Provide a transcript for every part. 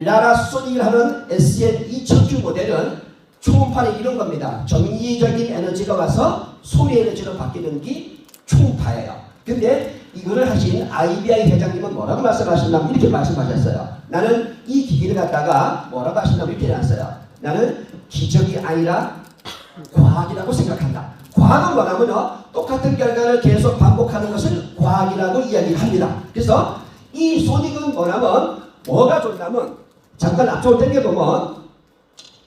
라라소닉을 하는 SN2000Q 모델은 초음파는 이런 겁니다. 정기적인 에너지가 와서 소리 에너지로 바뀌는 게 초음파예요. 근데 이거를 하신 IBI 회장님은 뭐라고 말씀하셨냐면 이렇게 말씀하셨어요. 나는 이 기기를 갖다가 뭐라고 하셨냐면 이렇게 해놨어요. 나는 기적이 아니라 과학이라고 생각한다. 과학은 뭐냐면요, 똑같은 결과를 계속 반복하는 것을 과학이라고 이야기합니다. 그래서 이 소닉은 뭐냐면 뭐가 좋냐면, 잠깐 앞쪽으로 당겨보면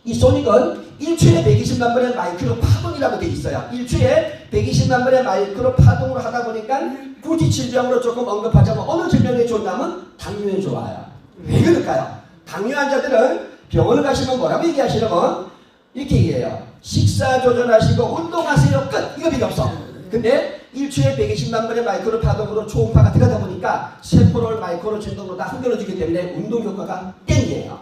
이 소닉은 1초에 120만 번의 마이크로 파동이라고 되어 있어요. 1초에 120만 번의 마이크로 파동으로 하다 보니까 굳이 질병으로 조금 언급하자면 어느 질병에 좋냐면 당뇨에 좋아요. 왜 그럴까요? 당뇨 환자들은 병원을 가시면 뭐라고 얘기하시냐면 이렇게 얘기해요. 식사 조절하시고 운동하세요. 끝! 이거 필요 없어. 근데 1초에 120만 번의 마이크로 파동으로 초음파가 들어가다 보니까 세포를 마이크로 진동으로 다 흔들어주기 때문에 운동 효과가 땡이에요.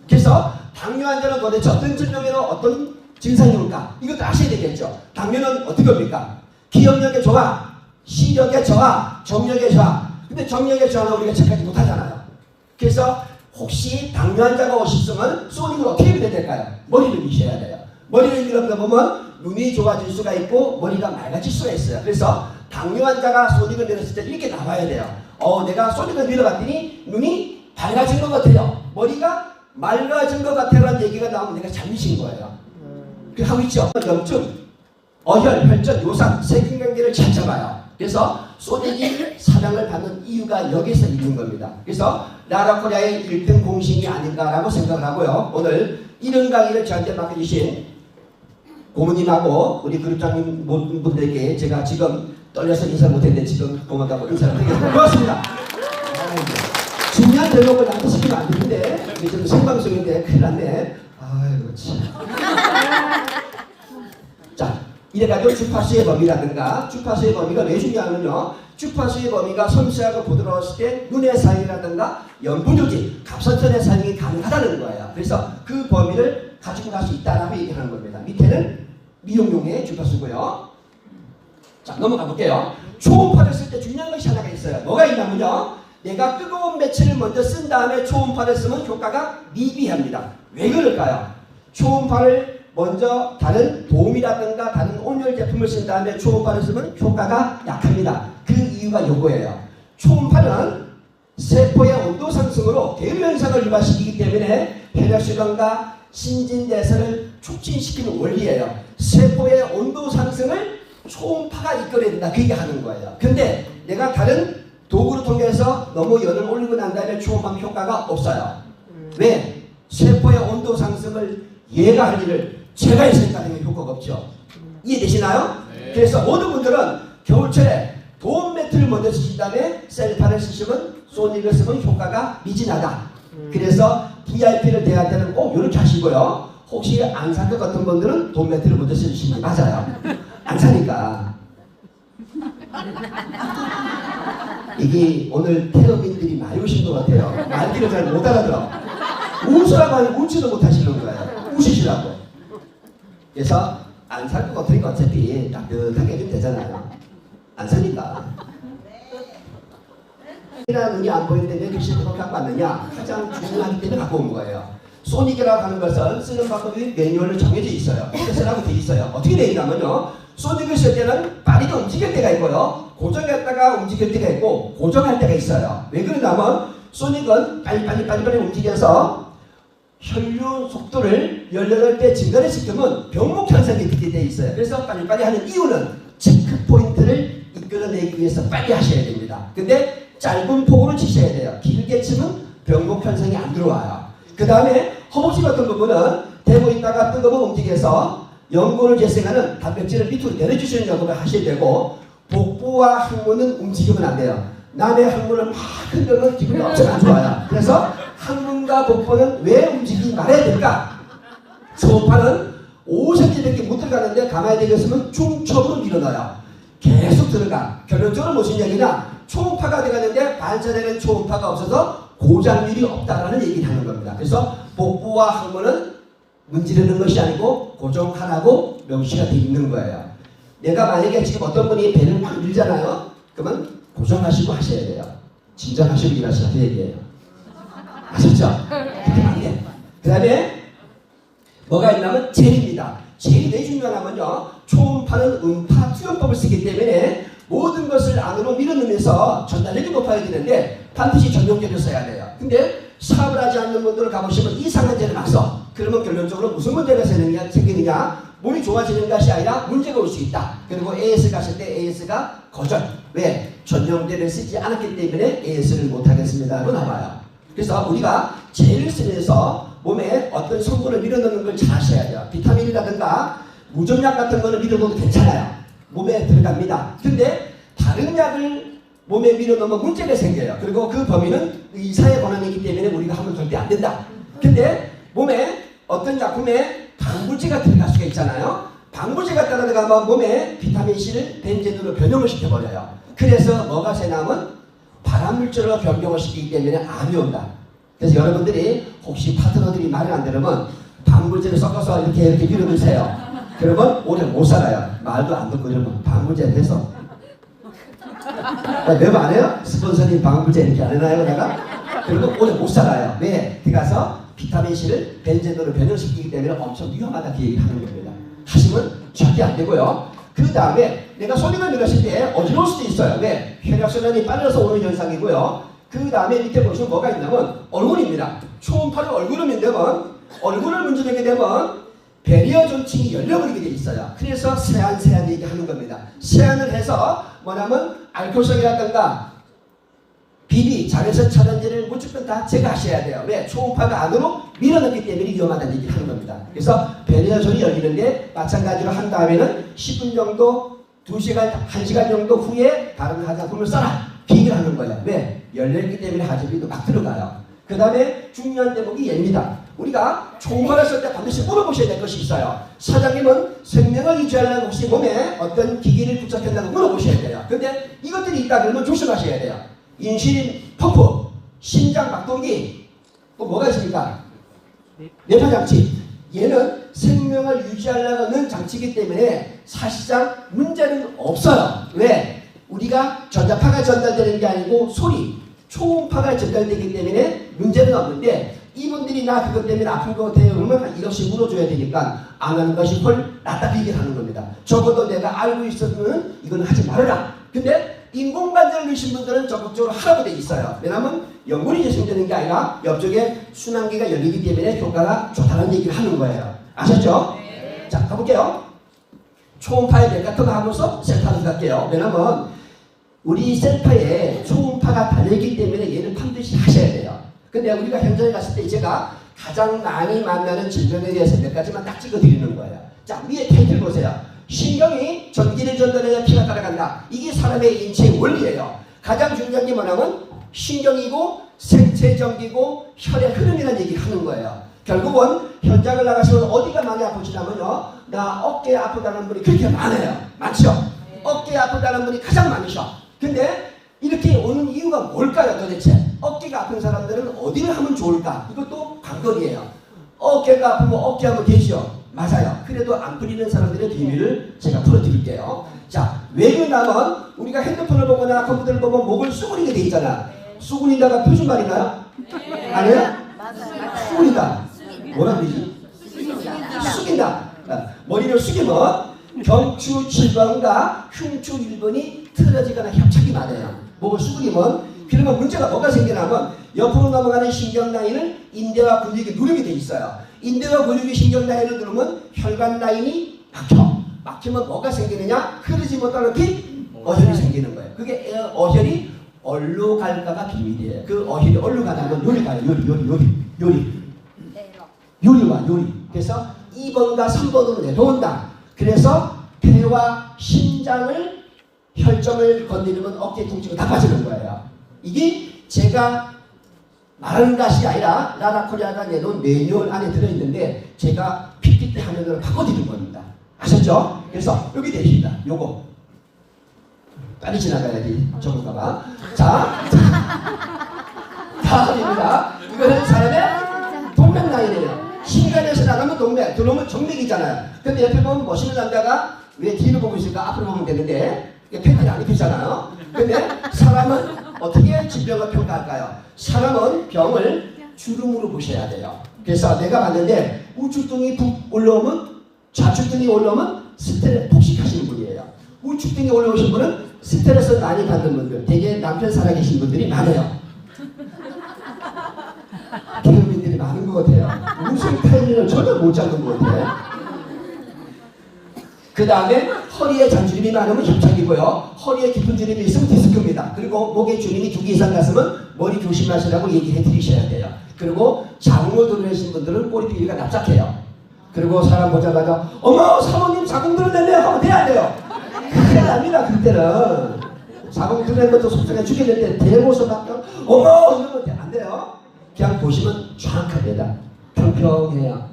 그래서 당뇨 환자는 도대체 어떤 질병으로 어떤 증상이 올까? 이것도 아셔야 되겠죠. 당뇨는 어떻게 옵니까? 기억력의 저하, 시력의 저하, 정력의 저하. 근데 정력의 저하는 우리가 체크하지 못하잖아요. 그래서 혹시 당뇨 환자가 오셨으면 소닉을 어떻게 믿어야 될까요? 머리를 미셔야 돼요. 머리를 밀어보다 보면 눈이 좋아질 수가 있고 머리가 맑아질 수가 있어요. 그래서 당뇨 환자가 소닉을 밀었을 때 이렇게 나와야 돼요. 내가 소닉을 밀어봤더니 눈이 밝아진 것 같아요. 머리가 맑아진 것 같아라는 얘기가 나오면 내가 잘못인 거예요. 그 하고 있죠. 염증, 어혈, 혈전, 요산, 세균관계를 잘 잡아요. 그래서 소닉이 사랑을 받는 이유가 여기서 있는 겁니다. 그래서 라라코리아의 1등 공신이 아닌가라고 생각을 하고요. 오늘 이런 강의를 저한테 맡겨주신 고모님하고 우리 그룹장님 모든 분들에게 제가 지금 떨려서 인사 못했는데 지금 고맙다고 인사를 드리겠습니다. 고맙습니다. 중요한 대목을 나한테 시키면 안 되는데 지금 생방송인데 큰일 났네. 아이고 참. 자, 이래가지고 주파수의 범위라든가, 주파수의 범위가 왜 중요하면요, 주파수의 범위가 섬세하고 부드러웠을 때 눈의 사용이라든가 연부조직, 갑선천의 사용이 가능하다는 거예요. 그래서 그 범위를 가지고 갈 수 있다라고 얘기하는 겁니다. 밑에는 미용용의 주파수고요. 자, 넘어가 볼게요. 초음파를 쓸 때 중요한 것이 하나가 있어요. 뭐가 있냐면요, 내가 뜨거운 매체를 먼저 쓴 다음에 초음파를 쓰면 효과가 미비합니다. 왜 그럴까요? 초음파를 먼저 다른 도움이라든가 다른 온열 제품을 쓴 다음에 초음파를 쓰면 효과가 약합니다. 그 이유가 요거예요. 초음파는 세포의 온도 상승으로 대류 현상을 유발시키기 때문에 혈액순환과 신진대사를 촉진시키는 원리예요. 세포의 온도 상승을 초음파가 이끌어야 된다. 그 얘기 하는 거예요. 근데 내가 다른 도구를 통해서 너무 열을 올리고 난 다음에 초음파 효과가 없어요. 왜? 세포의 온도 상승을 얘가 할 일을 제가 했으니까 효과가 없죠. 이해되시나요? 네. 그래서 모든 분들은 겨울철에 도움 매트를 먼저 쓰신 다음에 셀파를 쓰시면 소닉을 쓰면 효과가 미진하다. 그래서 VIP를 대할 때는 꼭 이렇게 하시고요. 혹시 안 살 것 같은 분들은 도움 매트를 먼저 쓰시면 맞아요. 안 사니까. 이게 오늘 테러민들이 많이 오신 것 같아요. 말귀를 잘 못 알아들어. 웃으라고 하면 웃지도 못하시는 거예요. 웃으시라고. 그래서 안 살 것 같으니까 어차피 따뜻하게 해주면 되잖아요. 안 사니까. 눈이 안 보이는데 왜 글씨를 그렇게 갖고 왔느냐? 가장 중요하기 때문에 갖고 온 거예요. 소닉이라고 하는 것은 쓰는 방법이 매뉴얼로 정해져 있어요. 어떻게 쓰라고 되어 있어요. 어떻게 되어 있냐면요, 소닉을 쓸 때는 빠르게 움직일 때가 있고요, 고정했다가 움직일 때가 있고 고정할 때가 있어요. 왜 그러냐면 소닉은 빨리 움직여서 혈류 속도를 18배 증가를 시키면 병목 현상이 기대되어 있어요. 그래서 빨리 하는 이유는 체크 포인트를 이끌어내기 위해서 빨리 하셔야 됩니다. 근데 짧은 폭으로 치셔야 돼요. 길게 치면 병목 현상이 안 들어와요. 그 다음에 허벅지 같은 부분은 대고 있다가 뜨거워 움직여서 연골을 재생하는 단백질을 밑으로 내려주시는 작업을 하셔야 되고, 복부와 항문은 움직이면 안 돼요. 남의 항문을 막 흔들면 기분이 엄청 안 좋아요. 그래서 항문과 복부는 왜 움직이지 말아야 될까? 초음파는 5cm밖에 못 들어가는데 가만히 되겠으면 중첩으로 밀어넣어요. 계속 들어가. 결론적으로 무슨 얘기냐? 초음파가 들어가는데 반사되는 초음파가 없어서 고장률이 없다라는 얘기를 하는 겁니다. 그래서 복부와 항문은 문지르는 것이 아니고 고정하라고 명시가 되어 있는 거예요. 내가 만약에 지금 어떤 분이 배를 막 밀잖아요. 그러면 고정하시고 하셔야 돼요. 진정하시고 일하셔야 돼요. 아셨죠? 그렇게 안 돼. 그 다음에 뭐가 있냐면 젤입니다. 젤이 왜 중요하냐면요. 초음파는 음파 투영법을 쓰기 때문에 모든 것을 안으로 밀어넣으면서 전달력이 높아야 되는데 반드시 전용제를 써야 돼요. 근데 사업을 하지 않는 분들 가보시면 이상한 젤을 막 써. 그러면 결론적으로 무슨 문제가 생기느냐? 몸이 좋아지는 것이 아니라 문제가 올 수 있다. 그리고 AS 갔을 때 AS가 거절. 왜? 전용제를 쓰지 않았기 때문에 AS를 못하겠습니다 하고 나와요. 그래서 우리가 젤을 쓰면서 몸에 어떤 성분을 밀어넣는 걸 잘 하셔야 돼요. 비타민이라든가 무좀약 같은 거는 밀어넣어도 괜찮아요. 몸에 들어갑니다. 근데 다른 약을 몸에 밀어넣으면 문제가 생겨요. 그리고 그 범위는 의사의 권한이기 때문에 우리가 하면 절대 안 된다. 근데 몸에 어떤 약품에 방부제가 들어갈 수가 있잖아요. 방부제가 들어가면 몸에 비타민C를 벤젠으로 변형을 시켜버려요. 그래서 뭐가 새나면 발암물질로 변경을 시키기 때문에 암이 온다. 그래서 여러분들이 혹시 파트너들이 말을 안 들으면 방부제를 섞어서 이렇게 밀어넣으세요. 그러면 오래 못 살아요. 말도 안 듣고 이러면 방부제를 해서 매번 안 해요? 스폰서님 방부제 이렇게 안 해놔요 내가? 그러면 오래 못 살아요. 왜? 들어가서 비타민C를 벤젠으로 변형시키기 때문에 엄청 위험하다 그 얘기를 하는 겁니다. 하시면 절대 안 되고요. 그 다음에 내가 소리가 들었을 때 어지러울 수도 있어요. 왜? 혈액순환이 빨라서 오는 현상이고요. 그 다음에 밑에 보시면 뭐가 있냐면 얼굴입니다. 초음파를 얼굴을 민다면 얼굴을 문지르게 되면 배리어 존칭이 열려버리게 돼 있어요. 그래서 세안 얘기하는 겁니다. 세안을 해서 뭐냐면 알코올성이라든가 비리, 자외선 차단제를 무조건 다 제거하셔야 돼요. 왜? 초음파가 안으로 밀어넣기 때문에 위험하다는 얘기를 하는 겁니다. 그래서 배리어존이 열리는데 마찬가지로 한 다음에는 10분 정도, 2시간, 1시간 정도 후에 다른 화장품을 써라. 비교를 하는 거예요. 왜? 열렸기 때문에 화장품도 막 들어가요. 그 다음에 중요한 대목이 얘입니다. 우리가 초음파를 쓸 때 반드시 물어보셔야 될 것이 있어요. 사장님은 생명을 유지하려면 혹시 몸에 어떤 기기를 부착했다고 물어보셔야 돼요. 근데 이것들이 있다 그러면 조심하셔야 돼요. 인슐린 펌프, 심장 박동기, 또 뭐가 있습니까? 뇌파장치. 얘는 생명을 유지하려는 장치이기 때문에 사실상 문제는 없어요. 왜? 우리가 전자파가 전달되는 게 아니고 소리, 초음파가 전달되기 때문에 문제는 없는데 이분들이 나 그것 때문에 아픈 것 같아요 그러면 이것이 물어줘야 되니까 안 하는 것이 헐 낫다 비교를 하는 겁니다. 적어도 내가 알고 있었으면 이건 하지 말아라. 근데 인공관절을 넣으신 분들은 적극적으로 하라고 돼 있어요. 왜냐하면 연골이 재생되는 게 아니라 옆쪽에 순환기가 열리기 때문에 효과가 좋다는 얘기를 하는 거예요. 아셨죠? 네. 자 가볼게요. 초음파의 맥 같은 거 하면서 센터로 갈게요. 왜냐하면 우리 센터에 초음파가 달려있기 때문에 얘를 반드시 하셔야 돼요. 근데 우리가 현장에 갔을 때 제가 가장 많이 만나는 질병에 대해서 몇 가지만 딱 찍어드리는 거예요. 자 위에 타이틀 보세요. 신경이 전기를 전달해야 피가 따라간다. 이게 사람의 인체의 원리예요. 가장 중요한 게 뭐냐면 신경이고 생체 전기고 혈의 흐름이라는 얘기를 하는 거예요. 결국은 현장을 나가시면 어디가 많이 아프시냐면요. 나 어깨 아프다는 분이 그렇게 많아요. 많죠? 어깨 아프다는 분이 가장 많으셔. 근데 이렇게 오는 이유가 뭘까요 도대체? 어깨가 아픈 사람들은 어디를 하면 좋을까? 이것도 관건이에요. 어깨가 아프면 어깨하면 되죠? 맞아요. 그래도 안 풀리는 사람들의 비밀을 제가 풀어드릴게요. 자, 왜 그러냐면 우리가 핸드폰을 보거나 컴퓨터를 보면 목을 수그리게 돼 있잖아. 수그린다가 표준말인가요? 아니에요? 수그린다. 뭐라 그러지? 숙인다. 머리를 숙이면 경추 7번과 흉추 1번이 틀어지거나 협착이 많아요. 목을 수그리면 그러면 문제가 뭐가 생기냐면 옆으로 넘어가는 신경 라인을 인대와 근육이 누르게 돼 있어요. 인대와 근육이 신경 라인을 누르면 혈관 라인이 막히면 뭐가 생기느냐? 흐르지 못하는 피 어혈이 생기는 거예요. 그게 어혈이 어디로 갈까가 비밀이에요. 그 어혈이 어디로 가는 건 요리 가요. 요리. 그래서 2번과 3번으로 내려온다. 그래서 폐와 심장을 혈점을 건드리면 어깨 통증이 다 빠지는 거예요. 이게 제가 말하는 것이 아니라 라라코리아가 내놓은 매뉴얼 안에 들어있는데 제가 PPT 화면으로 바꿔드린 겁니다. 아셨죠? 그래서 여기 되십니다. 요거 빨리 지나가야지 적을까봐. 자 다음입니다. 이거는 사람의 동맥 라인이에요. 신간에서 나가면 동맥, 들어오면 정맥이잖아요. 근데 옆에 보면 멋있는 남자가 왜 뒤를 보고 있을까? 앞으로 보면 되는데 팬티를 안 입히잖아요. 근데 사람은 어떻게 질병을 평가할까요? 사람은 병을 주름으로 보셔야 돼요. 그래서 내가 봤는데 우측등이 북 올라오면 좌측등이 올라오면 스트레스 폭식하시는 분이에요. 우측등이 올라오신 분은 스트레스 많이 받는 분들, 되게 남편 살아계신 분들이 많아요. 기업인들이 많은 것 같아요. 무슨 타이밍을 전혀 못 잡는 것 같아요. 그 다음에 허리에 잔주름이 많으면 협착이고요. 허리에 깊은 주름이 있으면 디스크입니다. 그리고 목에 주름이 2개 이상 갔으면 머리 조심하시라고 얘기해 드리셔야 돼요. 그리고 자궁을 드러내신 분들은 꼬리 비위가 납작해요. 그리고 사람 보자마자 어머 사모님 자궁 드러냈네요 하면 돼야 안 돼요. 큰일 납니다. 그때는 자궁 드러낸 것도 속상해 죽겠는데 대고서 막 어머 이러면 안 돼요. 그냥 보시면 정확합니다. 평평해요.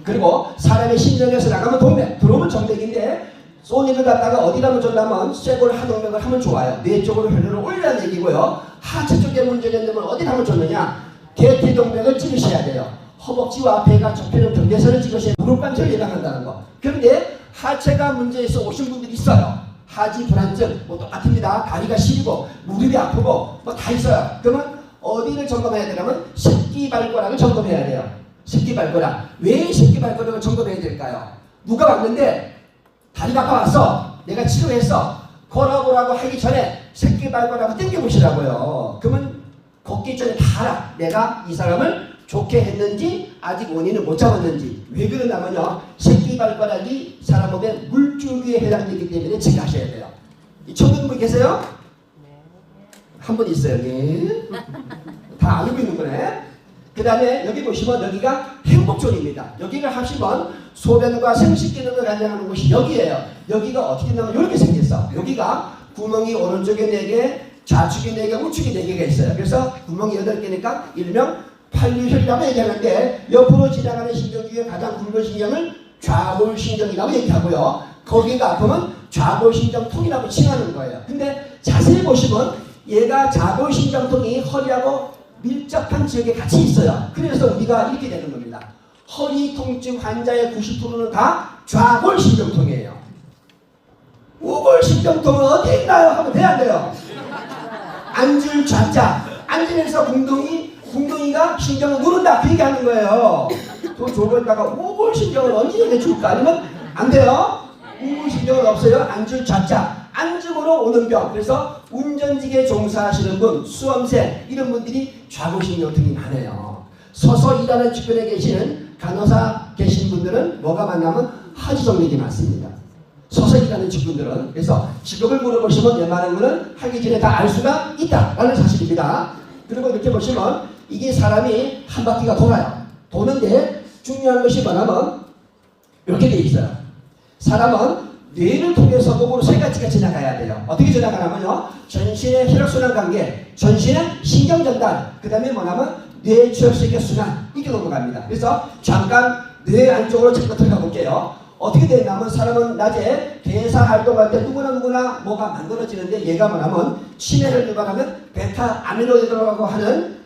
그리고 사람의 심장에서 나가면 동맥, 들어오면 정맥인데 소니를 갖다가 어디다 줬냐면 쇄골 하동맥을 하면 좋아요. 뇌 쪽으로 혈류를 올려야 얘기고요. 하체 쪽에 문제가 있는 건 어디다 하면 좋느냐? 대퇴동맥을 찍으셔야 돼요. 허벅지와 배가 접히는 경계선을 찍으셔야 무릎 관절 예방한다는 거. 그런데 하체가 문제에서 오신 분들이 있어요. 하지 불안증 뭐 똑같습니다. 다리가 시리고 무릎이 아프고 뭐 다 있어요. 그러면 어디를 점검해야 되냐면 식기발가락을 점검해야 돼요. 식기발가락. 왜 식기발가락을 점검해야 될까요? 누가 왔는데 다리가 아파왔어. 내가 치료했어. 걸어보라고 하기 전에 식기발가락을 당겨보시라고요. 그러면 걷기 전에 다 알아. 내가 이 사람을 좋게 했는지 아직 원인을 못 잡았는지. 왜 그러냐면요. 식기발가락이 사람 몸에 물줄기에 해당되기 때문에 체크하셔야 돼요. 청소년 분 계세요? 한 분 있어요. 여기. 다 알고 있는 거네. 그 다음에 여기 보시면 여기가 행복존입니다. 여기가 하시면 소변과 생식기능을 관장하는 곳이 여기예요. 여기가 어떻게 되냐면 이렇게 생겼어. 여기가 구멍이 오른쪽에 4개, 좌측에 4개, 우측에 4개가 있어요. 그래서 구멍이 8개니까 일명 팔류혈이라고 얘기하는데 옆으로 지나가는 신경 중에 가장 굵은 신경을 좌골신경이라고 얘기하고요. 거기가 아프면 좌골신경통이라고 칭하는 거예요. 근데 자세히 보시면 얘가 좌골신경통이 허리하고 밀접한 지역에 같이 있어요. 그래서 우리가 이렇게 되는 겁니다. 허리 통증 환자의 90%는 다 좌골신경통이에요. 우골신경통은 어디에 있나요? 하면 돼야 안 돼요. 앉을 좌자. 앉으면서 궁둥이가 신경을 누른다. 그 얘기하는 거예요. 또 저거다가 우골신경을 언제 얘기해줄까? 아니면 안 돼요. 우골신경은 없어요. 앉을 좌자. 앉음으로 오는 병. 그래서 운전직에 종사하시는 분, 수험생 이런 분들이 좌골신경통이 많아요. 서서 일하는 주변에 계시는 간호사 계신 분들은 뭐가 많냐면 하지정맥이 많습니다. 서서 일하는 직군들은. 그래서 직업을 물어보시면 웬만한 거는 하기 전에 다 알 수가 있다라는 사실입니다. 그리고 이렇게 보시면 이게 사람이 한 바퀴가 돌아요. 도는데 중요한 것이 뭐냐면 이렇게 돼 있어요. 사람은 뇌를 통해서 몸으로 3가지가 지나가야 돼요. 어떻게 지나가냐면요. 전신의 혈액순환 관계, 전신의 신경전달, 그 다음에 뭐냐면 뇌 지역세계 순환, 이렇게 넘어갑니다. 그래서 잠깐 뇌 안쪽으로 잠깐 들어가 볼게요. 어떻게 되냐면 사람은 낮에 대사 활동할 때 누구나 뭐가 만들어지는데 얘가 뭐냐면 치매를 유발하면 베타 아미로이드라고 하는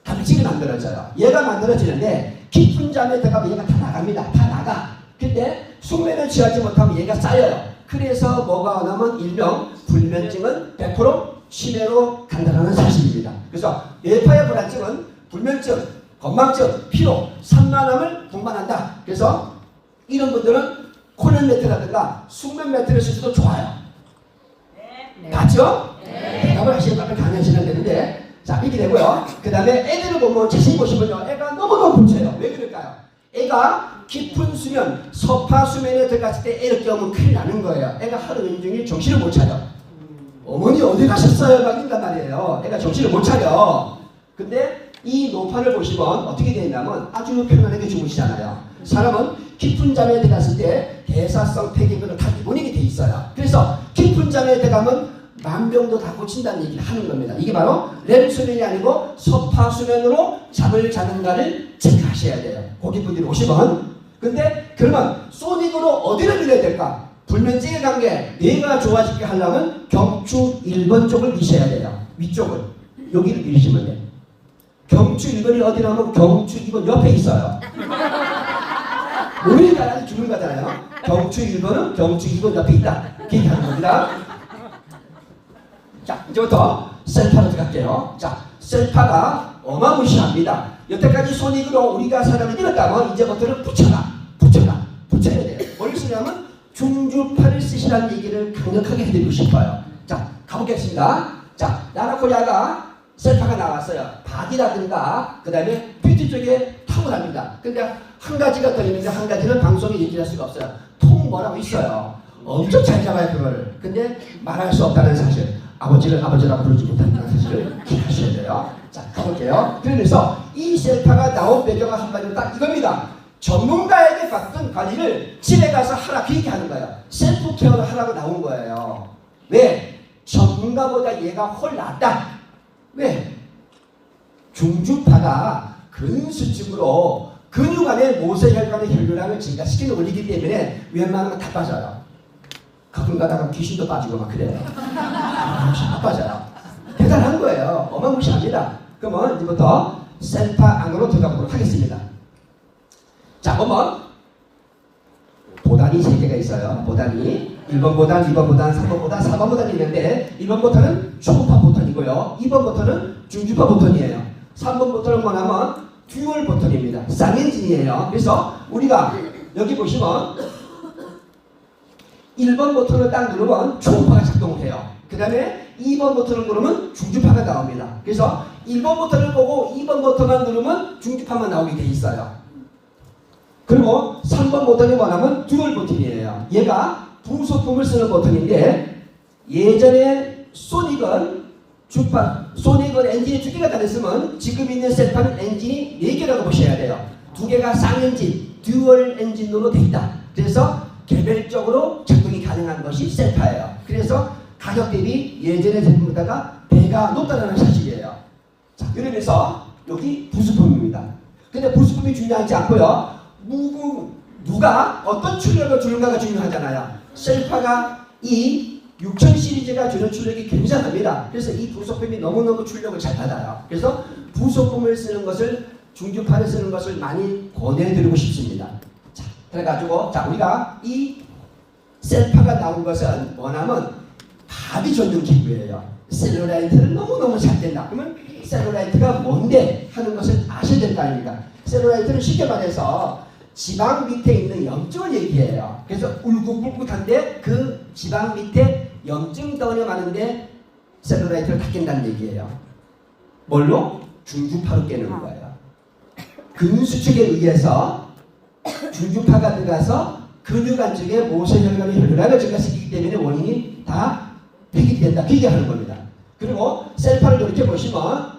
단백질이 만들어져요. 얘가 만들어지는데 깊은 잠에 들어가면 얘가 다 나갑니다. 다 나가. 근데 숙면을 취하지 못하면 얘가 쌓여요. 그래서 뭐가 나면 일명 불면증은 100% 치매로 간다는 사실입니다. 그래서 뇌파의 불안증은 불면증, 건망증, 피로, 산만함을 동반한다. 그래서 이런 분들은 코넬 매트라든가 숙면 매트를 쓰셔도 좋아요. 네. 맞죠? 네. 대답을 하시는 분들 강의하시면 되는데 자 이렇게 되고요. 그 다음에 애들을 보면 자세히 보시면요. 애가 너무너무 붙여요. 왜 그럴까요? 애가 깊은 수면, 서파 수면에 들어갔을 때 애를 깨우면 큰일 나는 거예요. 애가 하루 종일 정신을 못 차려. 어머니 어디 가셨어요? 막 이런단 말이에요. 애가 정신을 못 차려. 근데 이 노파를 보시면 어떻게 되냐면 아주 편안하게 주무시잖아요. 사람은 깊은 잠에 들어갔을 때 대사성 폐기근은 다 기본이 돼 있어요. 그래서 깊은 잠에 들어가면 만병도 다 고친다는 얘기를 하는 겁니다. 이게 바로 렘 수면이 아니고 서파 수면으로 잠을 자는가를 체크하셔야 돼요. 고객분들이 오시면. 근데 그러면 소닉으로 어디를 밀어야 될까? 불면증의 관계, 뇌가 좋아지게 하려면 경추 1번 쪽을 미셔야 돼요. 위쪽을. 여기를 밀으시면 돼요. 경추 1번이 어디라면 경추 2번 옆에 있어요. 몸이 가라지 죽은 거잖아요. 경추 1번은 경추 2번 옆에 있다. 이렇게 얘기하는 겁니다. 자, 이제부터 셀파로 들어갈게요. 자, 셀파가 어마무시합니다. 여태까지 손익으로 우리가 사람을 잃었다면 이제부터는 붙여야 돼요. 뭘 쓰냐면 중주파를 쓰시라는 얘기를 강력하게 해드리고 싶어요. 자, 가보겠습니다. 자, 나라코리아가 셀파가 나왔어요. 바디라든가 그 다음에 뷰티 쪽에 탁월합니다. 근데 한 가지가 더 있는데 한 가지는 방송에 얘기할 수가 없어요. 통 뭐라고 있어요. 엄청 잘 잡아요 그거를. 근데 말할 수 없다는 사실. 아버지를 아버지라고 부르지 못한다는 사실을 기억하셔야 돼요. 자, 가볼게요. 그래서 이 셀파가 나온 배경은 한마디로 딱 이겁니다. 전문가에게 받던 관리를 집에 가서 하라 그 얘기하는 거예요. 셀프 케어를 하라고 나온 거예요. 왜? 전문가보다 얘가 훨 낫다. 왜? 중주파가 근수축으로 근육 안에 모세혈관의 혈류량을 증가시키는 원리이기 때문에 웬만한 건 다 빠져요. 가끔 가다가 귀신도 빠지고 막 그래요. 다 빠져요. 대단한 거예요. 어마무시합니다. 그러면 이제부터 셀파 안으로 들어가 보도록 하겠습니다. 자, 보면 보단이 3개가 있어요. 보단이 1번 보단, 2번 보단, 3번 보단, 4번 보단이 있는데 1번 보단은 초음파 보탄이고요. 2번 보탄은 중주파 보탄이에요. 3번 보탄은 뭐냐면 듀얼 보탄입니다. 쌍엔진이에요. 그래서 우리가 여기 보시면 1번 버튼을 딱 누르면 초음파가 작동을 해요. 그 다음에 2번 버튼을 누르면 중주파가 나옵니다. 그래서 1번 버튼을 보고 2번 버튼만 누르면 중주파만 나오게 돼 있어요. 그리고 3번 버튼이 뭐냐면 듀얼 버튼이에요. 얘가 부속품을 쓰는 버튼인데 예전에 소닉은 엔진이 2개가 달렸으면 지금 있는 셀파는 엔진이 4개라고 보셔야 돼요. 2개가 쌍엔진, 듀얼 엔진으로 돼 있다. 그래서 개별적으로 작동이 가능한 것이 셀파예요. 그래서 가격 대비 예전의 제품보다가 배가 높다는 사실이에요. 자, 이러면서 여기 부수품입니다. 근데 부수품이 중요하지 않고요. 누가 어떤 출력을 주는가가 중요하잖아요. 셀파가 이 6000 시리즈가 주는 출력이 굉장합니다. 그래서 이 부속품이 너무너무 출력을 잘 받아요. 그래서 부속품을 쓰는 것을 중주파를 쓰는 것을 많이 권해드리고 싶습니다. 자, 그래가지고 자 우리가 이 셀파가 나온 것은 뭐냐면 바디 전용 기구예요. 셀룰라이트를 너무너무 잘 뗀다. 그러면 셀룰라이트가 뭔데 하는 것을 아셔야 될 거 아닙니까? 셀룰라이트는 쉽게 말해서 지방 밑에 있는 염증을 얘기해요. 그래서 울긋불긋한데 그 지방 밑에 염증 덩어리가 많은데 셀룰라이트를 다 깬다는 얘기예요. 뭘로? 중주파로 깨는 거예요. 근수축에 의해서 중주파가 들어가서 근육 안쪽에 모세혈관의 혈류량을 증가시키기 때문에 원인이 다 폐기된다. 그 얘기하는 겁니다. 그리고 셀파를 이렇게 보시면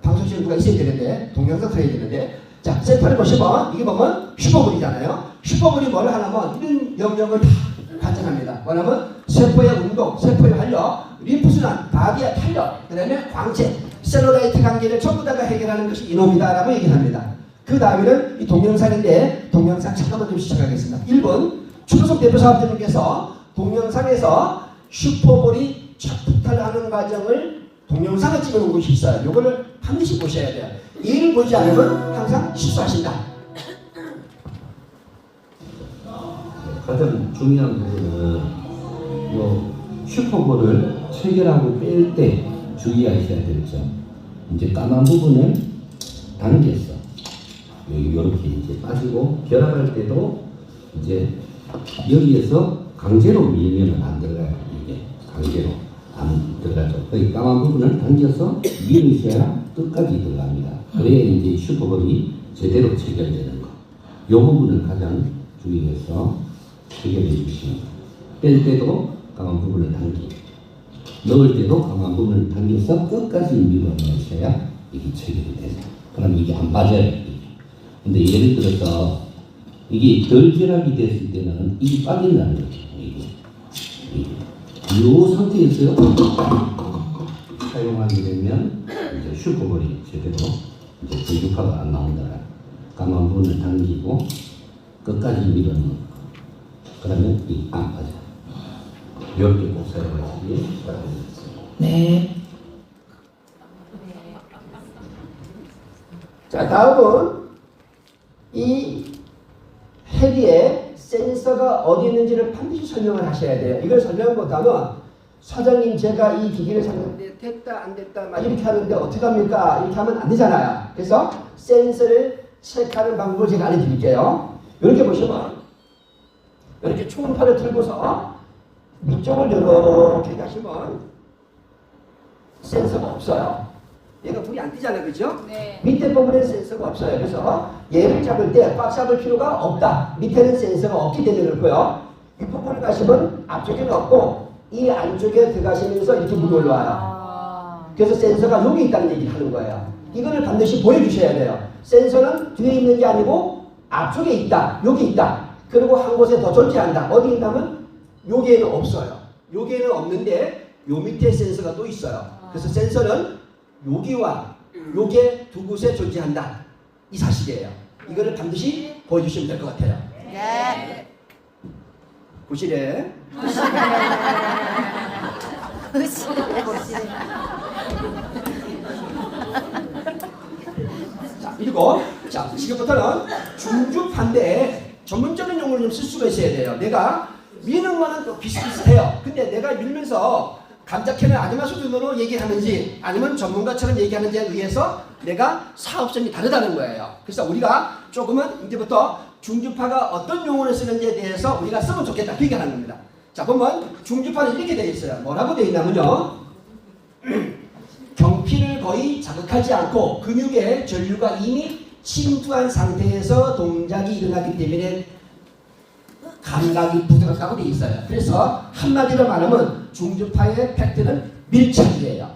방송실에 누가 있어야 되는데 동영상 틀어야 되는데 자, 셀파를 보시면 이게 보면 슈퍼볼이잖아요. 슈퍼볼이 뭘 하냐면 이런 영역을 다 관장합니다. 뭐냐면 세포의 운동, 세포의 활력, 림프순환, 바디의 탄력, 그 다음에 광채, 셀룰라이트 관계를 전부 다가 해결하는 것이 이놈이다라고 얘기를 합니다. 그 다음에는 이 동영상인데 동영상 잠깐만 좀 시작하겠습니다. 1번 추도석 대표 사업자님께서 동영상에서 슈퍼볼이 착폭탈하는 과정을 동영상을 찍어놓은 곳이 있어요. 이거를 반드시 보셔야 돼요. 이를 보지 않으면 항상 실수하신다. 가장 중요한 부분은 슈퍼볼을 체결하고 뺄 때 주의하셔야 될 점. 이제 까만 부분을 당겼어. 이렇게 이제 빠지고 결합할 때도 이제 여기에서 강제로 밀면 안 들어가요. 이게 강제로 안 들어가죠. 거기 까만 부분을 당겨서 밀으셔야 끝까지 들어갑니다. 그래야 이제 슈퍼볼이 제대로 체결되는 거. 이 부분을 가장 주의해서 체결해 주시면 뺄 때도 까만 부분을 당기고 넣을 때도 까만 부분을 당겨서 끝까지 밀어넣으셔야 이게 체결이 되죠. 그럼 이게 안 빠져요. 근데 예를 들어서 이게 덜 결합이 됐을 때는 이게 빠진다는 거죠. 이 상태에서요 사용하게 되면 이제 슈퍼볼이 제대로 이제 중주파가 안 나온다. 까만 부분을 당기고 끝까지 밀어넣는 거. 그러면 이 안 빠져. 이렇게 꼭 사용하시기 바랍니다. 네. 자, 다음은 이 헤리에 센서가 어디 있는지를 반드시 설명을 하셔야 돼요. 이걸 설명을 못하면 사장님 제가 이 기계를 샀는데 됐다 안 됐다 막 이렇게 하는데 어떻게 합니까? 이렇게 하면 안 되잖아요. 그래서 센서를 체크하는 방법을 제가 알려드릴게요. 이렇게 보시면 이렇게 초음파를 들고서 위쪽을 이렇게 가시면 센서가 없어요. 얘가 불이 안 뜨잖아요. 그죠? 네. 밑에 부분에 센서가 없어요. 그래서 얘를 잡을 때 꽉 잡을 필요가 없다. 밑에는 센서가 없기 때문에 그렇고요. 윗부분을 가시면 앞쪽에는 없고 이 안쪽에 들어가시면서 이렇게 물이 올라와요. 아. 그래서 센서가 여기 있다는 얘기를 하는 거예요. 이거를 반드시 보여주셔야 돼요. 센서는 뒤에 있는 게 아니고 앞쪽에 있다. 여기 있다. 그리고 한 곳에 더 존재한다. 어디 있다면 여기에는 없어요. 여기에는 없는데 요 밑에 센서가 또 있어요. 그래서 센서는 여기와 요게 두 곳에 존재한다. 이 사실이에요. 이거를 반드시 보여주시면 될 것 같아요. 네. 보시래. 자, 그리고 자, 지금부터는 중주파인데 전문적인 용어를 좀 쓸 수가 있어야 돼요. 내가 미는 거는 또 비슷비슷해요. 근데 내가 밀면서 감자캐는 아줌마 수준으로 얘기하는지 아니면 전문가처럼 얘기하는지에 의해서 내가 사업성이 다르다는 거예요. 그래서 우리가 조금은 이제부터 중주파가 어떤 용어를 쓰는지에 대해서 우리가 쓰면 좋겠다. 그 얘기하는 겁니다. 자, 보면 중주파는 이렇게 되어 있어요. 뭐라고 되어 있냐면요. 경피를 거의 자극하지 않고 근육에 전류가 이미 침투한 상태에서 동작이 일어나기 때문에 감각이 부드럽다고 되어 있어요. 그래서 한마디로 말하면 중주파의 팩트는 밀착이에요.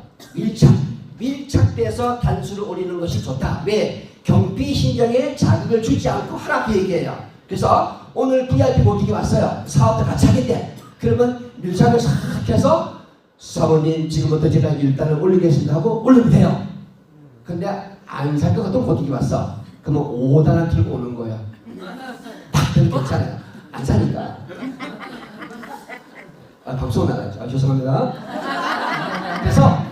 밀착돼서 단수를 올리는 것이 좋다. 왜? 경피 신경에 자극을 주지 않고 하라 그 얘기예요. 그래서 오늘 VIP 고객이 왔어요. 사업도 같이 하겠대. 그러면 밀착을 싹 해서 사모님 지금부터 제가 일단을 올리겠습니다 하고 올리면 돼요. 근데 안 살 것 같은 고객이 왔어. 그러면 5단을 들고 오는 거예요. 딱 들으면 괜찮아요. 안 사니까. 방송 나갔죠. 죄송합니다. 그래서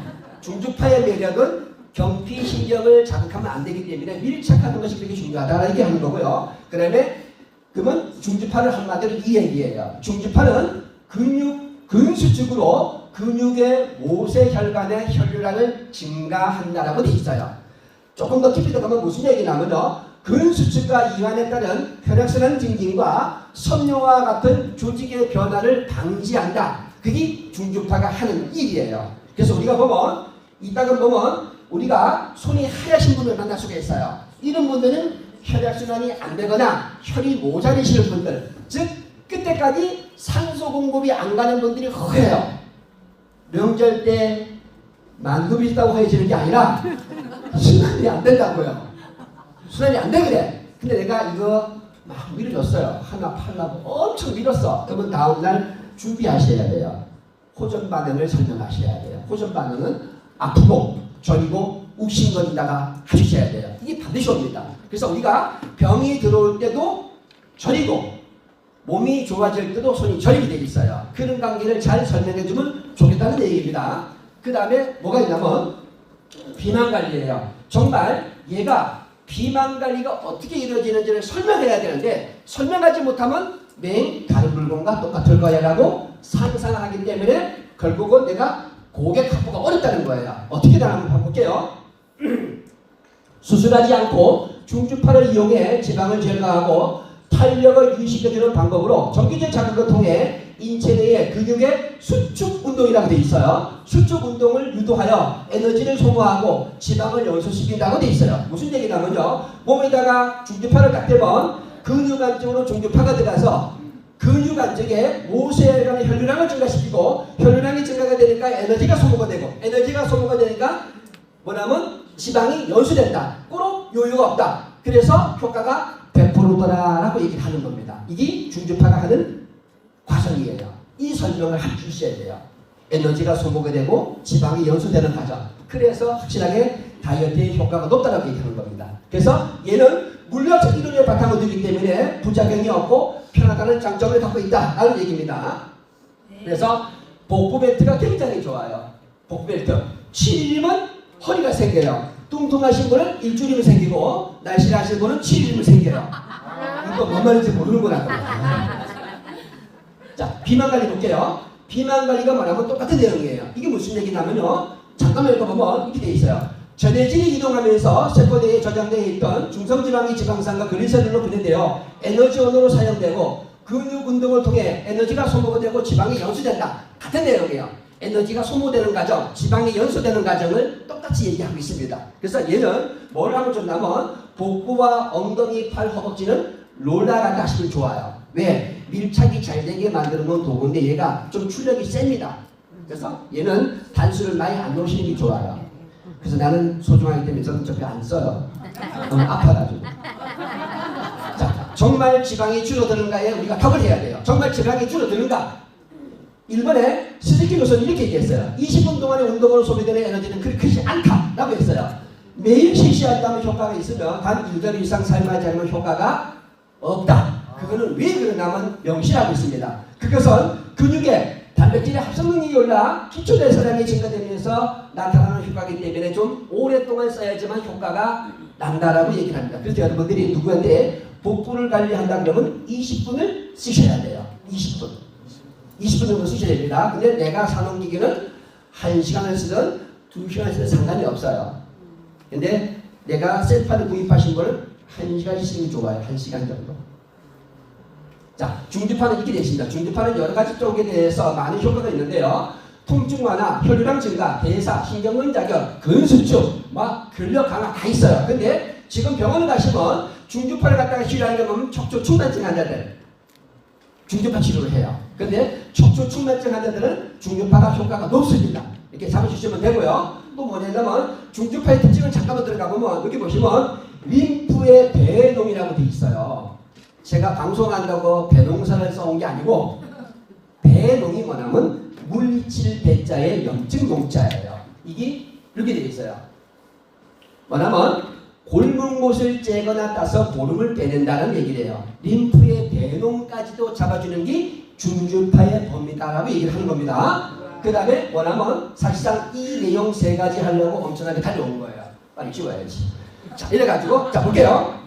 중주파의 매력은 경피 신경을 자극하면 안 되기 때문에 밀착하는 것이 그렇게 중요하다는 얘기하는 거고요. 그러면 중주파를 한마디로 이 얘기예요. 중주파는 근수축으로 근육의 모세혈관의 혈류량을 증가한다라고 돼 있어요. 조금 더 깊이 들어가면 무슨 얘기냐면요. 근수축과 이완에 따른 혈액순환 증진과 섬유와 같은 조직의 변화를 방지한다. 그게 중주파가 하는 일이에요. 그래서 우리가 보면 이따금 보면 우리가 손이 하얗신 분을 만날 수가 있어요. 이런 분들은 혈액순환이 안 되거나 혈이 모자르시는 분들, 즉 그때까지 산소 공급이 안 가는 분들이 허해요. 명절 때 만두 비슷하고 허해지는 게 아니라 순환이 안 된다고요. 순환이 안 돼 그래. 근데 내가 이거 막 밀어줬어요. 하나 팔라고 엄청 밀었어. 그러면 다음날 준비하셔야 돼요. 호전 반응을 설명하셔야 돼요. 호전 반응은 아프고 저리고 욱신거리다가 해주셔야 돼요. 이게 반드시 옵니다. 그래서 우리가 병이 들어올 때도 저리고 몸이 좋아질 때도 손이 저리게 되어 있어요. 그런 관계를 잘 설명해주면 좋겠다는 얘기입니다. 그 다음에 뭐가 있냐면 비만관리예요. 정말 얘가 비만관리가 어떻게 이루어지는지를 설명해야 되는데 설명하지 못하면 매일 다른 물건과 똑같을 거야 라고 상상하기 때문에 결국은 내가 고객 확보가 어렵다는 거예요. 어떻게 되나 한번 볼게요. 수술하지 않고 중주파를 이용해 지방을 제거하고 탄력을 유지시켜주는 방법으로 정기적 자극을 통해 인체 내의 근육의 수축 운동이라고 되어 있어요. 수축 운동을 유도하여 에너지를 소모하고 지방을 연소시킨다고 되어 있어요. 무슨 얘기냐면요. 몸에다가 중주파를 딱 대면 근육 안쪽으로 중주파가 들어가서 근육 안쪽에 모세혈관의 혈류량을 증가시키고 혈류량이 증가가 되니까 에너지가 소모가 되고 에너지가 소모가 되니까 뭐냐면 지방이 연소된다. 꾸록 요요가 없다. 그래서 효과가 100%더라라고 얘기를 하는 겁니다. 이게 중주파가 하는 과정이에요. 이 설명을 해주셔야 돼요. 에너지가 소모가 되고 지방이 연소되는 과정. 그래서 확실하게 다이어트의 효과가 높다고 얘기하는 겁니다. 그래서 얘는 물리학적 이론의 바탕을 두기 때문에 부작용이 없고 편하다는 장점을 갖고 있다라는 얘기입니다. 그래서 복부 벨트가 굉장히 좋아요. 복부 벨트 7일이면 허리가 생겨요. 뚱뚱하신 분은 일주일이면 생기고 날씬하신 분은 7일이면 생겨요. 이거 뭔 말인지 모르는구나. 자, 비만관리 볼게요. 비만 관리가 뭐냐면 똑같은 내용이에요. 이게 무슨 얘기냐면요. 잠깐만 읽어보면 이렇게 돼 있어요. 전해질이 이동하면서 세포내에 저장되어 있던 중성지방이 지방산과 글리세롤로 분해되어 에너지원으로 사용되고 근육 운동을 통해 에너지가 소모가 되고 지방이 연소된다. 같은 내용이에요. 에너지가 소모되는 과정, 지방이 연소되는 과정을 똑같이 얘기하고 있습니다. 그래서 얘는 뭘 하면 좋냐면 복부와 엉덩이, 팔, 허벅지는 롤러라고 하시면 좋아요. 왜? 밀착이 잘 되게 만들어 놓은 도구인데 얘가 좀 출력이 셉니다. 그래서 얘는 단수를 많이 안 놓으시는 게 좋아요. 그래서 나는 소중하기 때문에 저는 저렇게 안 써요. 너무 아파가지고. 자, 정말 지방이 줄어드는가에 우리가 답을 해야 돼요. 정말 지방이 줄어드는가? 1번에 스즈키 교수는 이렇게 얘기했어요. 20분 동안의 운동으로 소비되는 에너지는 그리 크지 않다라고 했어요. 매일 실시한다면 효과가 있으면 단 1달 이상 사용하지 않으면 효과가 없다. 그거는 왜 그러냐면 명시하고 있습니다. 그것은 근육에 단백질의 합성 능력이 올라 기초대사량이 증가되면서 나타나는 효과이기 때문에 좀 오랫동안 써야지만 효과가 난다라고 얘기를 합니다. 그래서 여러분들이 누구한테 복부를 관리한다 그러면 20분을 쓰셔야 돼요. 20분 정도 쓰셔야 됩니다. 근데 내가 사놓은 기계는 1시간을 쓰든 2시간을 쓰든 상관이 없어요. 근데 내가 셀파를 구입하신 거를 1시간 쓰는 게 좋아요. 1시간 정도. 자, 중주파는 이렇게 되어 있습니다. 중주파는 여러 가지 쪽에 대해서 많은 효과가 있는데요. 통증 완화, 혈류량 증가, 대사, 신경근 자극, 근수축, 근력 강화 다 있어요. 근데 지금 병원에 가시면 중주파를 갖다가 치료하는 게 보면 척추 충만증 환자들 중주파 치료를 해요. 근데 척추 충만증 환자들은 중주파가 효과가 높습니다. 이렇게 잡아주시면 되고요. 또 뭐냐면 중주파의 특징을 잠깐만 들어가 보면 여기 보시면 림프의 배농이라고 되어 있어요. 제가 방송한다고 배농사를 써온 게 아니고 배농이 뭐냐면 물리칠 배자의 염증 농자예요. 이게 이렇게 되어 있어요. 뭐냐면 골문 곳을 째거나 따서 보름을 빼낸다는 얘기래요. 림프의 배농까지도 잡아주는 게 중주파의 범위다라고 얘기를 하는 겁니다. 그 다음에 뭐냐면 사실상 이 내용 세 가지 하려고 엄청나게 달려온 거예요. 빨리 지워야지. 자, 이래가지고 자 볼게요.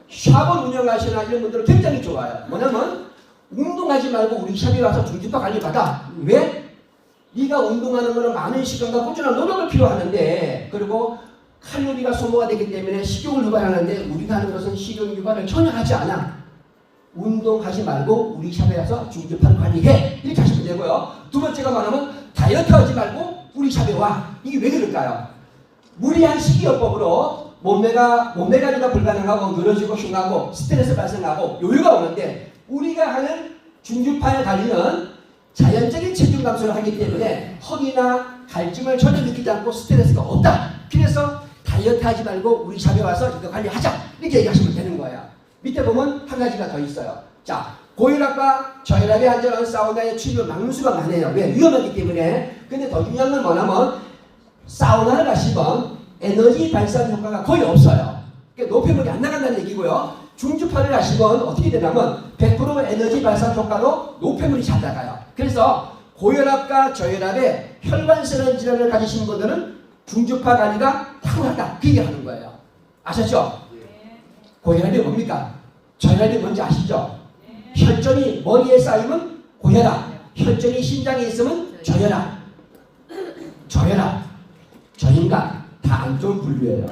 샵을 운영하시는 이런 분들은 굉장히 좋아요. 뭐냐면 운동하지 말고 우리 샵에 와서 중주파 관리 받아. 왜? 네가 운동하는 거는 많은 시간과 꾸준한 노력을 필요하는데 그리고 칼로리가 소모가 되기 때문에 식욕을 유발하는데 우리가 하는 것은 식욕 유발을 전혀 하지 않아. 운동하지 말고 우리 샵에 와서 중주파를 관리해. 이렇게 하시면 되고요. 두 번째가 뭐냐면 다이어트 하지 말고 우리 샵에 와. 이게 왜 그럴까요? 무리한 식이요법으로 몸매 관리가 불가능하고 늘어지고 흉하고 스트레스 발생하고 요요가 오는데 우리가 하는 중주파의 관리는 자연적인 체중 감소를 하기 때문에 허리나 갈증을 전혀 느끼지 않고 스트레스가 없다. 그래서 다이어트 하지 말고 우리 샵에 와서 이거 관리하자. 이렇게 얘기하시면 되는 거예요. 밑에 보면 한 가지가 더 있어요. 자, 고혈압과 저혈압에 안전한 사우나의 출입을 막는 수가 많아요. 왜? 위험하기 때문에. 근데 더 중요한 건 뭐냐면 사우나를 가시면 에너지 발산 효과가 거의 없어요. 그러니까 노폐물이 안 나간다는 얘기고요. 중주파를 하시면 어떻게 되냐면 100% 에너지 발산 효과로 노폐물이 잘 나가요. 그래서 고혈압과 저혈압에 혈관세련 질환을 가지신 분들은 중주파 관리가 탁월하다. 그 얘기를 하는 거예요. 아셨죠? 고혈압이 뭡니까? 저혈압이 뭔지 아시죠? 혈전이 머리에 쌓이면 고혈압, 혈전이 심장에 있으면 저혈압. 저 인간 다 안 좋은 분류예요.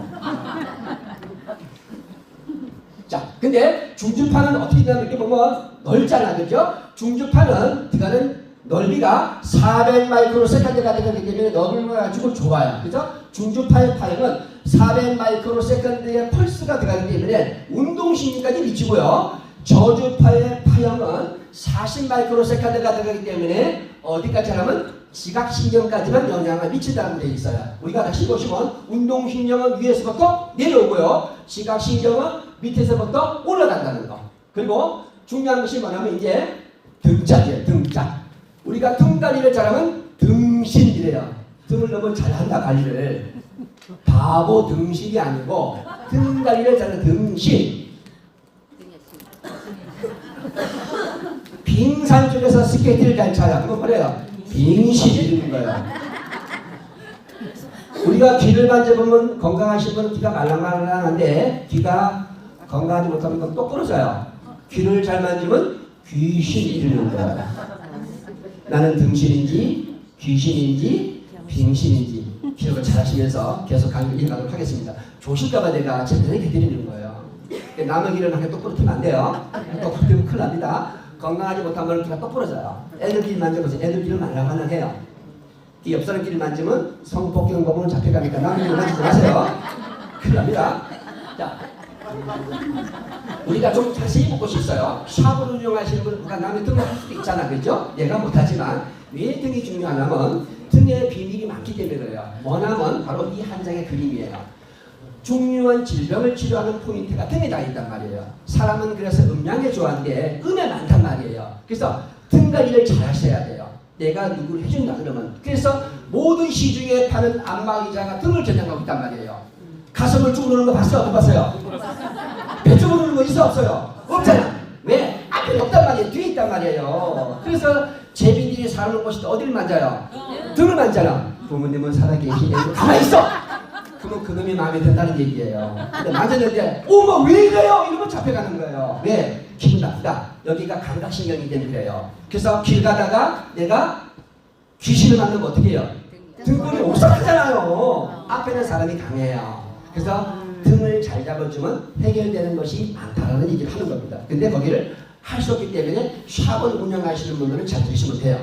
자, 근데 중주파는 어떻게 되나 이렇게 보면 넓잖아, 그죠? 중주파는 들어가는 넓이가 400 마이크로세컨드가 되기 때문에 넓어가지고 좋아요. 그죠? 중주파의 파형은 400 마이크로세컨드의 펄스가 들어가기 때문에 운동신경까지 미치고요. 저주파의 파형은 40 마이크로세컨드가 들어가기 때문에 어디까지 하면 지각신경까지만 영향을 미친다고 되어 있어요. 우리가 다시 보시면 운동신경은 위에서부터 내려오고요. 지각신경은 밑에서부터 올라간다는 거. 그리고 중요한 것이 뭐냐면 이제 등짝이에요. 등짝. 우리가 등 관리를 잘하면 등신이래요. 등을 너무 잘한다 관리를. 바보 등신이 아니고 등 관리를 잘하는 등신. 빙산 쪽에서 스케이트를 잘 쳐요. 그거 뭐래요? 빙신이라는 거예요. 우리가 귀를 만져보면 건강하신 분은 귀가 말랑말랑한데 귀가 건강하지 못하면 건 또 부러져요. 귀를 잘 만지면 귀신이 이르는 거예요. 나는 등신인지 귀신인지 빙신인지 기억을 잘 하시면서 계속 강의를 이어가도록 하겠습니다. 조실까봐 내가 제대로 드리는 거예요. 남의 길을 그렇게 똑바로 틀면 안 돼요. 똑바로 틀면 큰일 납니다. 건강하지 못하면 귀가 똑부러져요. 애들끼리 만져보세요. 애들끼리 말라고 하나 해요. 이 옆 사람끼리 만지면 성폭행범으로 잡혀가니까 남의 길을 만지지 마세요. 큰일 납니다. 자, 우리가 좀 자세히 볼 것이 있어요. 샵을 운영하시는 분은 남의 등을 할 수도 있잖아, 그렇죠? 내가 못하지만 왜 등이 중요하냐면 등에 비밀이 많기 때문에 그래요. 뭐냐면 바로 이 한 장의 그림이에요. 중요한 질병을 치료하는 포인트가 등에 다 있단 말이에요. 사람은 그래서 음양에 좋아하는데 음에 많단 말이에요. 그래서 등 관리를 잘 하셔야 돼요. 내가 누구를 해준다 그러면. 그래서 모든 시중에 파는 안마의자가 등을 겨냥하고 있단 말이에요. 가슴을 쭉 누르는 거 봤어요? 못 봤어요? 배 쪽으로 누르는 거 있어 없어요? 없잖아. 왜? 앞에 없단 말이에요. 뒤에 있단 말이에요. 그래서 제비들이 사는 곳이 어디를 만져요? 등을 만져요. 부모님은 살아계시네. 가만히 있어! 그러면 그놈이 마음에 든다는 얘기예요. 근데 만졌는데 어머 왜 이래요? 이러면 잡혀가는 거예요. 왜? 기분 나쁘다. 여기가 감각신경이 때문에 그래요. 그래서 길 가다가 내가 귀신을 만나면 어떻게 해요? 등골이 오싹하잖아요. 앞에는 사람이 강해요. 그래서 등을 잘 잡아주면 해결되는 것이 많다라는 얘기를 하는 겁니다. 근데 거기를 할 수 없기 때문에 샵을 운영하시는 분들은 잘 들으시면 돼요.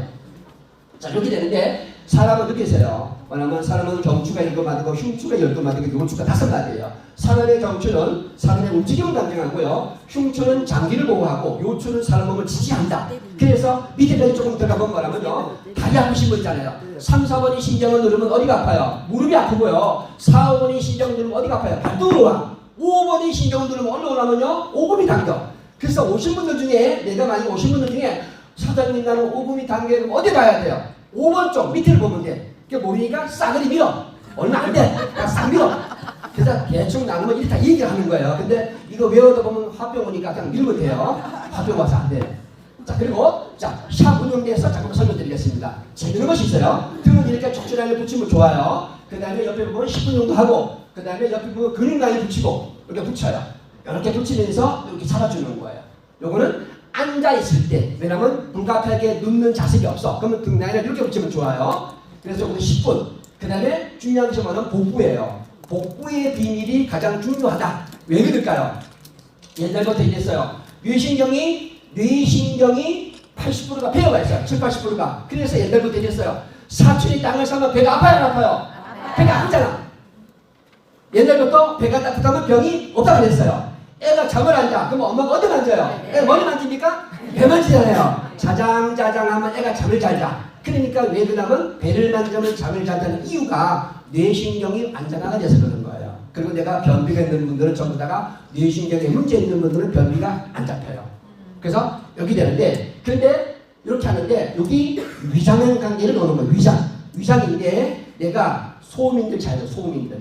자, 이렇게 되는데 사람은 느끼세요. 왜냐면 사람은 경추가 7마디고 흉추가 12마디고 요추가 5마디예요. 사람의 경추는 사람의 움직임을 감정하고요. 흉추는 장기를 보호하고 요추는 사람 몸을 지지한다. 그래서 밑에까지 조금 들어가면 뭐라면요. 다리 아프신 분 있잖아요. 3, 4번이 신경을 누르면 어디가 아파요? 무릎이 아프고요. 4, 5번이 신경을 누르면 어디가 아파요? 발등으로 5번이 신경을 누르면 어디로 오라면요? 오금이 당겨. 그래서 오신 분들 중에 내가 만약 오신 분들 중에 사장님 나는 오금이 당겨면 어디 가야 돼요? 5번 쪽 밑을 보면 돼. 그게 모르니까 싸그리 밀어. 얼마 안 돼. 그냥 싹 밀어. 그래서 대충 나누면 이렇게 다 얘기를 하는 거예요. 근데 이거 외워다 보면 화병 오니까 그냥 밀면 돼요. 화병 와서 안 돼. 자, 그리고 샵 운영대에서 잠깐만 설명드리겠습니다. 재밌는 것이 있어요. 등은 이렇게 적절하게 붙이면 좋아요. 그 다음에 옆에 보면 10분 정도 하고 그 다음에 옆에 보면 근육 라인 붙이고 이렇게 붙여요. 이렇게 붙이면서 이렇게 잡아주는 거예요. 요거는 앉아있을 때, 왜냐면 불가피하게 눕는 자세가 없어. 그러면 등 라인을 이렇게 붙이면 좋아요. 그래서 오늘 10분. 그 다음에 중요한 것이 뭐냐면 복부예요. 복부의 비밀이 가장 중요하다. 왜 그럴까요? 옛날부터 이랬어요. 뇌신경이 80%가 배어가 있어요. 7, 80%가. 그래서 옛날부터 이랬어요. 사촌이 땅을 사면 배가 아파요, 안 아파요? 배가 아프잖아. 옛날부터 배가 따뜻하면 병이 없다 그랬어요. 애가 잠을 안 자. 그럼 엄마가 어디 만져요? 애가 머리 만집니까? 배 만지잖아요. 자장자장하면 애가 잠을 잘 자. 그러니까 왜 그러냐면 배를 만지면 잠을 잔다는 이유가 뇌신경이 안전화가 돼서 그런 거예요. 그리고 내가 변비가 있는 분들은 전부 다가 뇌신경에 문제 있는 분들은 변비가 안 잡혀요. 그래서 여기 되는데, 근데 이렇게 하는데 여기 위장형 관계를 넣는 거예요. 위장인데 내가 소음인들 잘 알죠. 소음인들.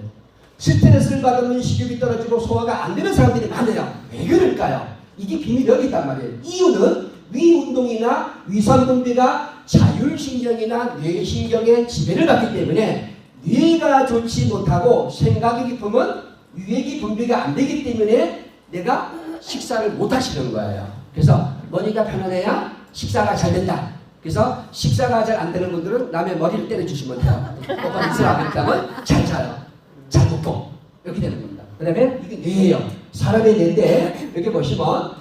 스트레스를 받으면 식욕이 떨어지고 소화가 안 되는 사람들이 많아요. 왜 그럴까요? 이게 비밀이 여기 있단 말이에요. 이유는 위운동이나 위산 분비가 자율신경이나 뇌신경의 지배를 받기 때문에 뇌가 좋지 못하고 생각이 깊으면 유액이 분비가 안 되기 때문에 내가 식사를 못 하시는 거예요. 그래서 머리가 편안해야 식사가 잘 된다. 그래서 식사가 잘 안 되는 분들은 남의 머리를 때려주시면 돼요. 똑바로 있으라 그러면 잘 자요. 잘 먹고 이렇게 되는 겁니다. 그 다음에 이게 뇌예요. 사람의 뇌인데 여기 보시면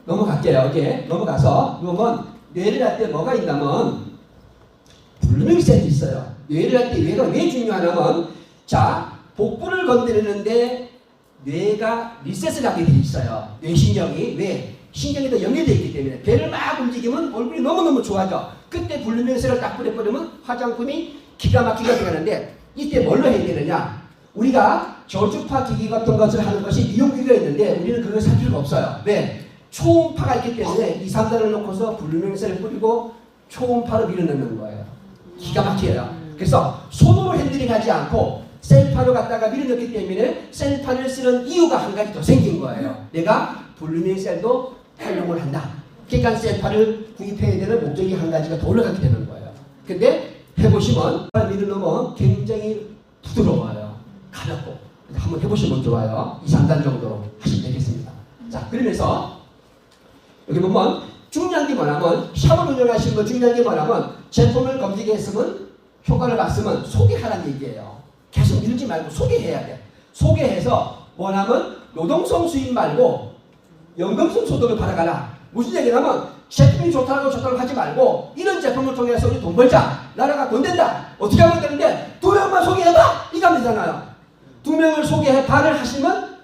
넘어갈게요. 여기 넘어가서 보면 뇌를 할 때 뭐가 있냐면 블루밍셀이 있어요. 뇌를 할 때 뇌가 왜 중요하냐면 자 복부를 건드리는데 뇌가 리셋을 하게 돼 있어요. 뇌신경이 왜? 신경이 더 연결되어 있기 때문에 배를 막 움직이면 얼굴이 너무너무 좋아져. 그때 블루밍셀을 딱 뿌려버리면 화장품이 기가 막히게 되는데 이때 뭘로 해야 되느냐? 우리가 저주파 기기 같은 것을 하는 것이 미용기기가 있는데 우리는 그걸 살 필요가 없어요. 왜? 초음파가 있기 때문에 2, 3단을 놓고서 블루밍셀을 뿌리고 초음파로 밀어넣는 거예요. 기가 막혀요. 그래서 손으로 핸들링 하지 않고 셀파로 갖다가 밀어넣기 때문에 셀파를 쓰는 이유가 한 가지 더 생긴 거예요. 내가 블루밍셀도 활용을 한다. 그러니까 셀파를 구입해야 되는 목적이 한 가지가 더 올라가게 되는 거예요. 근데 해보시면 밀어넣으면 굉장히 부드러워요. 가볍고. 한번 해보시면 좋아요. 2, 3단 정도로 하시면 되겠습니다. 자, 그러면서 여기 보면 중요한 게 뭐냐면 샵을 운영하시는 거 중요한 게 뭐냐면 제품을 검증했으면 효과를 봤으면 소개하라는 얘기예요. 계속 밀지 말고 소개해야 돼. 소개해서 뭐냐면 노동성 수입 말고 연금성 소득을 받아가라. 무슨 얘기냐면 제품이 좋다고 하지 말고 이런 제품을 통해서 우리 돈 벌자. 나라가 돈 된다. 어떻게 하면 되는데 2명만 소개해봐. 이거 하면 되잖아요. 2명을 소개해 발을 하시면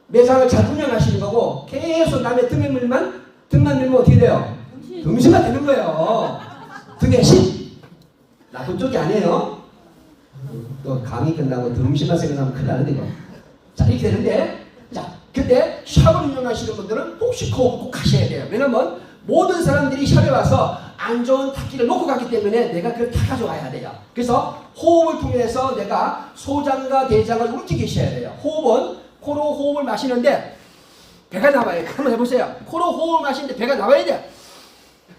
매장을 잘 운영하시는 거고 계속 남의 등만 밀면 어떻게 돼요? 등신만 되는 거예요. 등에 신. 나쁜 쪽이 아니에요. 또 강의 끝나고 등신만 생각나면 큰일 나는데 이거. 자 이렇게 되는데 자 근데 샵을 운영하시는 분들은 혹시 꼭 하셔야 돼요. 왜냐면 모든 사람들이 샵에 와서 안 좋은 탁기를 놓고 가기 때문에 내가 그걸 다 가져와야 돼요. 그래서 호흡을 통해서 내가 소장과 대장을 움직이셔야 돼요. 호흡은 코로 호흡을 마시는데 배가 나와요. 한번 해보세요. 코로 호흡을 마시는데 배가 나와야 돼.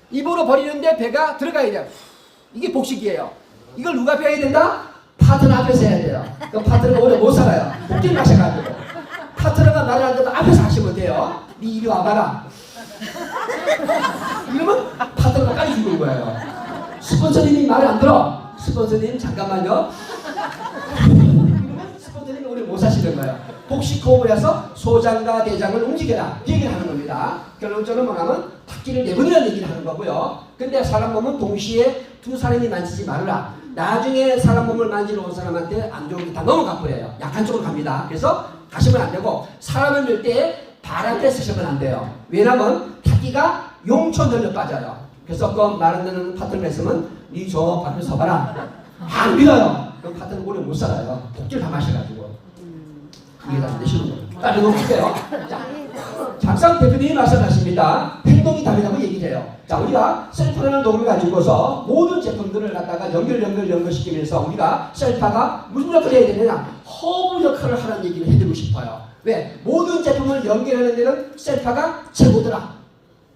입으로 버리는데 배가 들어가야 돼요. 이게 복식이에요. 이걸 누가 배워야 된다? 파트너 앞에서 해야 돼요. 그 파트너가 오래 못 살아요. 복기를 마셔가지고. 파트너가 말을 안 듣고 앞에서 하시면 돼요. 니 이리 와봐라. 이러면 파트너가 까지 죽는 거예요. 스폰서님이 말을 안 들어. 스폰서님 잠깐만요. 스폰서님이 오래 못 사시는 거예요. 복식 호흡을 해서 소장과 대장을 움직여라. 이 얘기를 하는 겁니다. 결론적으로 뭐냐면 탁기를 내보내라는 얘기를 하는 거고요. 근데 사람 몸은 동시에 두 사람이 만지지 말아라. 나중에 사람 몸을 만지러 온 사람한테 안 좋은 게 다 넘어가 버려요. 약한 쪽으로 갑니다. 그래서 가시면 안 되고 사람을 밀 때 발한테 쓰시면 안 돼요. 왜냐면 탁기가 용천절로 빠져요. 그래서 그 말 안 듣는 파트너 했으면 니 저 밖에 서봐라. 안 믿어요. 그럼 파트너 오래 못 살아요. 복기를 다 마셔가지고. 이게 다 되시는 거예요. 다른 거 볼게요. 자, 장상 대표님이 말씀하십니다. 행동이 다르다고 얘기해요. 자, 우리가 셀파라는 도구를 가지고서 모든 제품들을 갖다가 연결시키면서 우리가 셀파가 무슨 역할을 해야 되느냐? 허브 역할을 하라는 얘기를 해드리고 싶어요. 왜? 모든 제품을 연결하는 데는 셀파가 최고더라.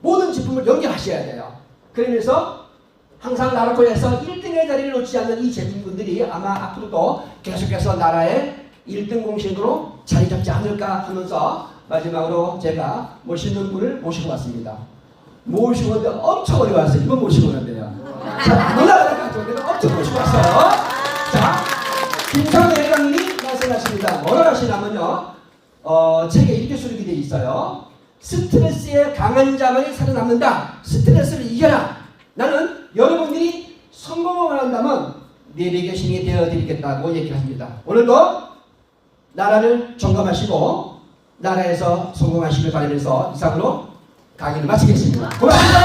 모든 제품을 연결하셔야 돼요. 그러면서 항상 나라코에서 1등의 자리를 놓지 않는 이 제품군들이 아마 앞으로도 계속해서 나라의 1등 공신으로 자리 잡지 않을까 하면서 마지막으로 제가 멋있는 분을 모시고 왔습니다. 모시고 왔는데 엄청 어려웠어요. 이번 모시고 왔는데요. 잘 안 올라가는 것 같아요. 내가 엄청 모시고 왔어요. 자, 김상우 회장님이 말씀하십니다. 뭐라 하시냐면요. 책에 이렇게 수록이 되어 있어요. 스트레스에 강한 자만이 살아남는다. 스트레스를 이겨라. 나는 여러분들이 성공을 한다면 내게 신이 되어드리겠다고 얘기합니다. 오늘도 나라를 점검하시고 나라에서 성공하시길 바라면서 이상으로 강의를 마치겠습니다. 고맙습니다.